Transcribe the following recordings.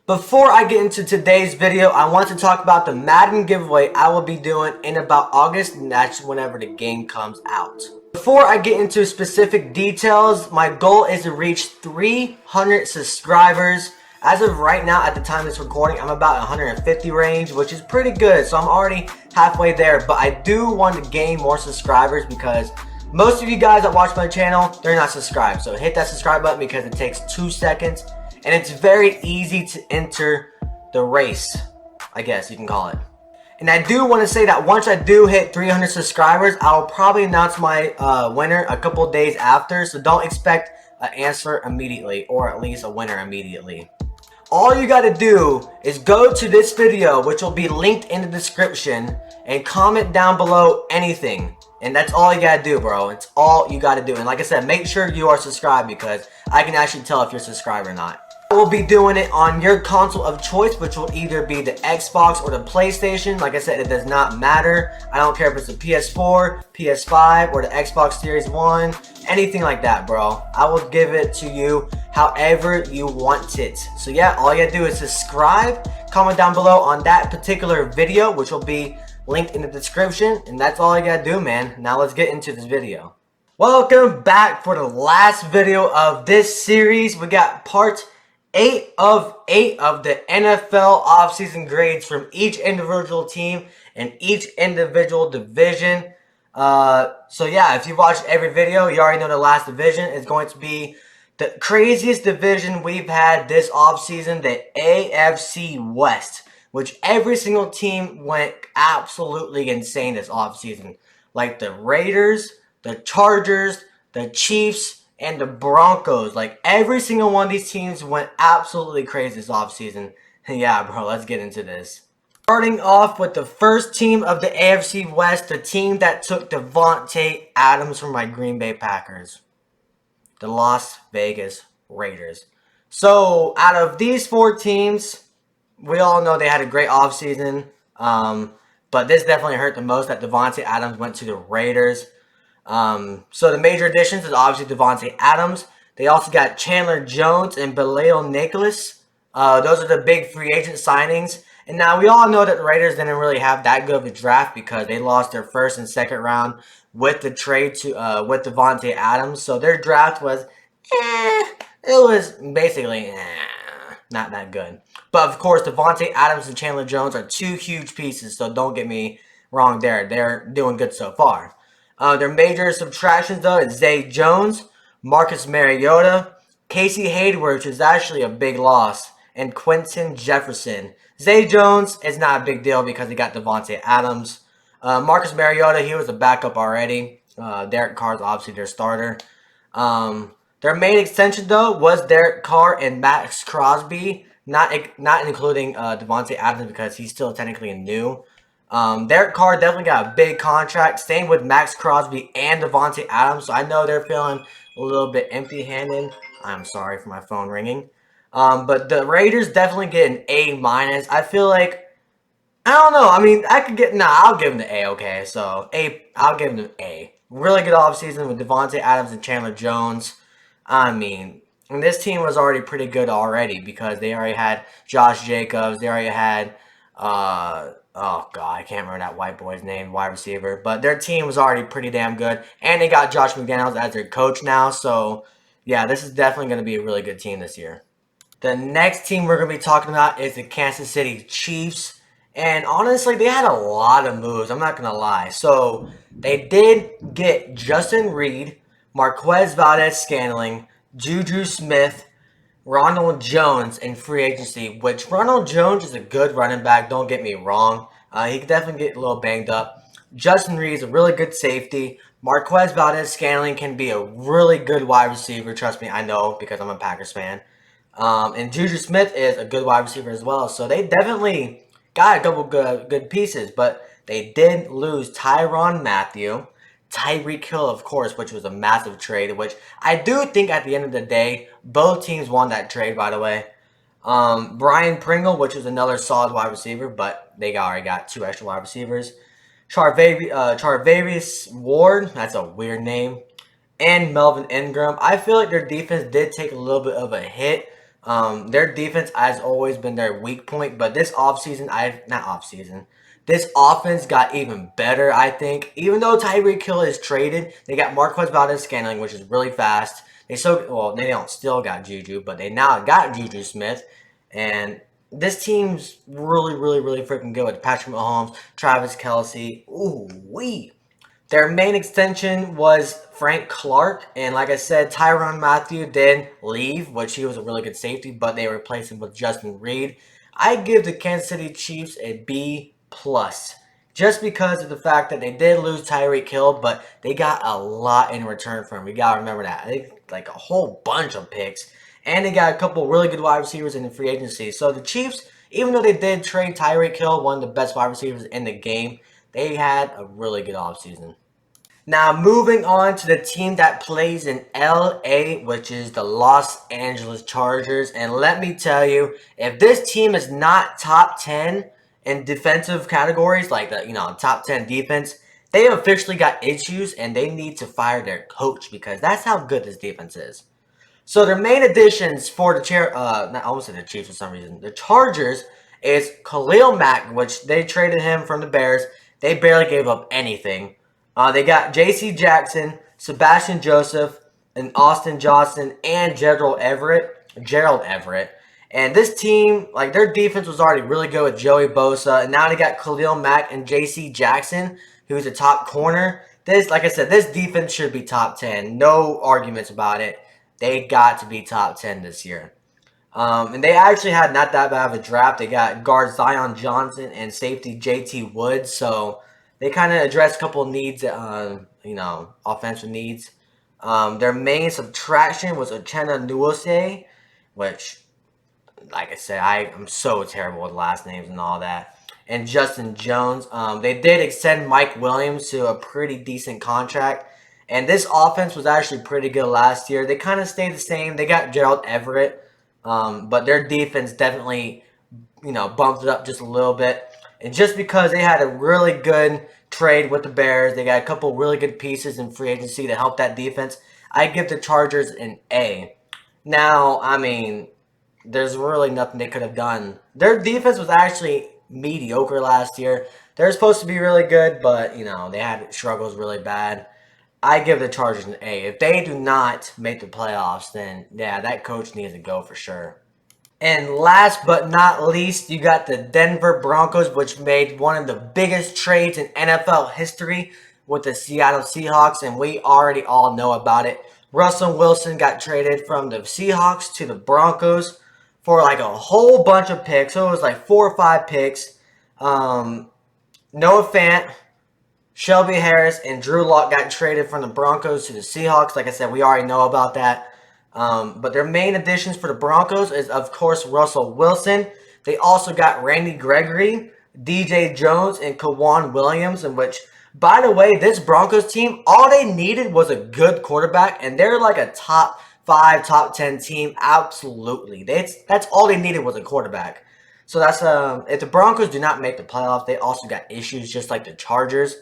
Before I get into today's video, I want to talk about the Madden giveaway I will be doing in about August, and that's whenever the game comes out. Before I get into specific details, my goal is to reach 300 subscribers. As of right now, at the time of this recording, I'm about 150 range, which is pretty good, so I'm already halfway there. But I do want to gain more subscribers because most of you guys that watch my channel, they're not subscribed. So hit that subscribe button because it takes 2 seconds. And it's very easy to enter the race, I guess you can call it. And I do want to say that once I do hit 300 subscribers, I'll probably announce my winner a couple days after. So don't expect an answer immediately, or at least a winner immediately. All you got to do is go to this video, which will be linked in the description, and comment down below anything. And that's all you gotta do, bro. It's all you gotta do. And like I said, make sure you are subscribed because I can actually tell if you're subscribed or not. I will be doing it on your console of choice, which will either be the Xbox or the PlayStation. Like I said, it does not matter. I don't care if it's the PS4, PS5, or the Xbox Series 1. Anything like that, bro. I will give it to you however you want it. So yeah, all you gotta do is subscribe, comment down below on that particular video, which will be linked in the description, and that's all you gotta do, man. Now let's get into this video. Welcome back for the last video of this series. We got part 8 of the NFL offseason grades from each individual team and each individual division. So yeah, if you watched every video, you already know the last division is going to be the craziest division we've had this offseason, the AFC West, which every single team went absolutely insane this offseason. Like the Raiders, the Chargers, the Chiefs, and the Broncos. Like every single one of these teams went absolutely crazy this offseason. Yeah, bro, let's get into this. Starting off with the first team of the AFC West, the team that took Davante Adams from my Green Bay Packers. The Las Vegas Raiders. So out of these 4 teams, we all know they had a great offseason, but this definitely hurt the most that Davante Adams went to the Raiders. So the major additions is obviously Davante Adams. They also got Chandler Jones and Bilal Nicholas. Those are the big free agent signings. And now we all know that the Raiders didn't really have that good of a draft because they lost their first and second round with the trade to with Davante Adams. So their draft was, it was basically not that good. But of course, Davante Adams and Chandler Jones are 2 huge pieces, so don't get me wrong there. They're doing good so far. Their major subtractions, though, is Zay Jones, Marcus Mariota, Casey Hayward, which is actually a big loss, and Quentin Jefferson. Zay Jones is not a big deal because he got Davante Adams. Marcus Mariota, he was a backup already. Derek Carr's obviously their starter. Their main extension, though, was Derek Carr and Max Crosby, not including Davante Adams because he's still technically new. Derek Carr definitely got a big contract. Same with Max Crosby and Davante Adams. So I know they're feeling a little bit empty-handed. I'm sorry for my phone ringing. But the Raiders definitely get an A-. I feel like, I don't know. I mean, I could get, I'll give them the A, okay. So, I'll give them the A. Really good offseason with Davante Adams and Chandler Jones. I mean, and this team was already pretty good already because they already had Josh Jacobs. They already had, oh God, I can't remember that white boy's name, wide receiver. But their team was already pretty damn good. And they got Josh McDaniels as their coach now. So, yeah, this is definitely going to be a really good team this year. The next team we're going to be talking about is the Kansas City Chiefs. And honestly, they had a lot of moves. I'm not going to lie. So, they did get Justin Reed, Marquez Valdes-Scantling, Juju Smith, Ronald Jones in free agency, which Ronald Jones is a good running back, don't get me wrong. He could definitely get a little banged up. Justin Reed is a really good safety. Marquez Valdes-Scantling can be a really good wide receiver. Trust me, I know because I'm a Packers fan. And Juju Smith is a good wide receiver as well. So they definitely got a couple good pieces, but they did lose Tyrann Mathieu. Tyreek Hill, of course, which was a massive trade, which I do think at the end of the day, both teams won that trade, by the way. Brian Pringle, which was another solid wide receiver, but they already got 2 extra wide receivers. Charvarius Ward, that's a weird name, and Melvin Ingram. I feel like their defense did take a little bit of a hit Their defense has always been their weak point, but this this offense got even better, I think. Even though Tyreek Hill is traded, they got Marquez Valdez-Scantling, which is really fast. They don't still got Juju, but they now got Juju Smith, and this team's really, really, really freaking good with Patrick Mahomes, Travis Kelce. Ooh, wee. Their main extension was Frank Clark, and like I said, Tyrann Mathieu did leave, which he was a really good safety, but they replaced him with Justin Reed. I give the Kansas City Chiefs a B plus, just because of the fact that they did lose Tyreek Hill, but they got a lot in return for him. We gotta remember that. They like a whole bunch of picks, and they got a couple really good wide receivers in the free agency. So the Chiefs, even though they did trade Tyreek Hill, one of the best wide receivers in the game, they had a really good offseason. Now, moving on to the team that plays in LA, which is the Los Angeles Chargers. And let me tell you, if this team is not top 10 in defensive categories, like the top 10 defense, they have officially got issues and they need to fire their coach because that's how good this defense is. So their main additions for I almost said the Chiefs for some reason. The Chargers is Khalil Mack, which they traded him from the Bears. They barely gave up anything. They got J.C. Jackson, Sebastian Joseph, and Austin Johnson, and Gerald Everett. And this team, like their defense was already really good with Joey Bosa, and now they got Khalil Mack and J.C. Jackson, who's a top corner. This, like I said, this defense should be top 10. No arguments about it. They got to be top 10 this year. And they actually had not that bad of a draft. They got guard Zion Johnson and safety J.T. Woods. So they kind of addressed a couple of needs, offensive needs. Their main subtraction was Uchenna Nwosu, which, like I said, I'm so terrible with last names and all that. And Justin Jones. They did extend Mike Williams to a pretty decent contract. And this offense was actually pretty good last year. They kind of stayed the same. They got Gerald Everett. But their defense definitely, bumped it up just a little bit. And just because they had a really good trade with the Bears, they got a couple really good pieces in free agency to help that defense. I give the Chargers an A. Now, I mean, there's really nothing they could have done. Their defense was actually mediocre last year. They're supposed to be really good, but, they had struggles really bad. I give the Chargers an A. If they do not make the playoffs, then, yeah, that coach needs to go for sure. And last but not least, you got the Denver Broncos, which made one of the biggest trades in NFL history with the Seattle Seahawks, and we already all know about it. Russell Wilson got traded from the Seahawks to the Broncos for like a whole bunch of picks. So it was like 4 or 5 picks. Noah Fant, Shelby Harris, and Drew Lock got traded from the Broncos to the Seahawks. Like I said, we already know about that. But their main additions for the Broncos is, of course, Russell Wilson. They also got Randy Gregory, DJ Jones, and K'Waun Williams, in which, by the way, this Broncos team, all they needed was a good quarterback, and they're like a top 5, top 10 team. Absolutely. That's all they needed was a quarterback. So that's if the Broncos do not make the playoffs, they also got issues just like the Chargers.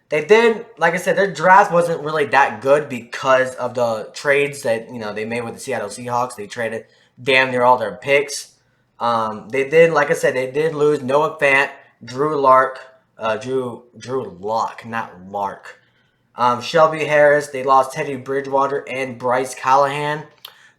They did, like I said, their draft wasn't really that good because of the trades that, they made with the Seattle Seahawks. They traded damn near all their picks. They did, like I said, they did lose Noah Fant, Drew Lock, not Lark. Shelby Harris, they lost Teddy Bridgewater and Bryce Callahan.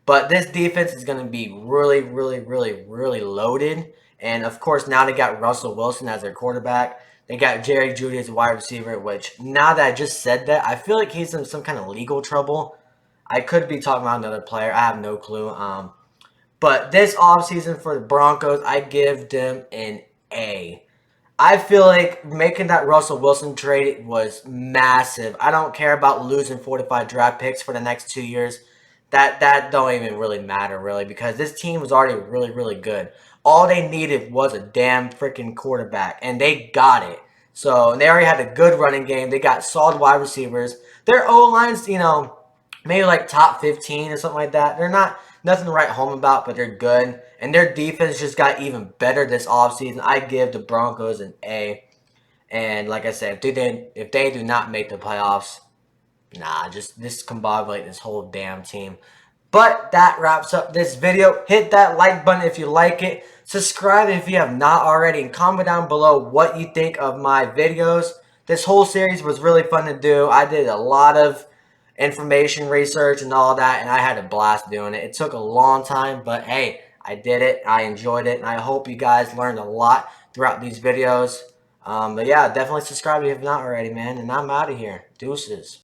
But this defense is going to be really, really, really, really loaded. And, of course, now they got Russell Wilson as their quarterback. They got Jerry Jeudy as a wide receiver, which, now that I just said that, I feel like he's in some kind of legal trouble. I could be talking about another player. I have no clue. But this offseason for the Broncos, I give them an A. I feel like making that Russell Wilson trade was massive. I don't care about losing 45 draft picks for the next 2 years. That don't even really matter, really, because this team was already really, really good. All they needed was a damn freaking quarterback, and they got it. So they already had a good running game. They got solid wide receivers. Their O-line's, maybe like top 15 or something like that. They're not nothing to write home about, but they're good. And their defense just got even better this offseason. I give the Broncos an A. And like I said, if they do not make the playoffs, nah, just discombobulate this whole damn team. But that wraps up this video. Hit that like button if you like it. Subscribe if you have not already. And comment down below what you think of my videos. This whole series was really fun to do. I did a lot of information research and all that, and I had a blast doing it. It took a long time, but hey, I did it. I enjoyed it, and I hope you guys learned a lot throughout these videos. But yeah, definitely subscribe if you have not already, man. And I'm out of here. Deuces.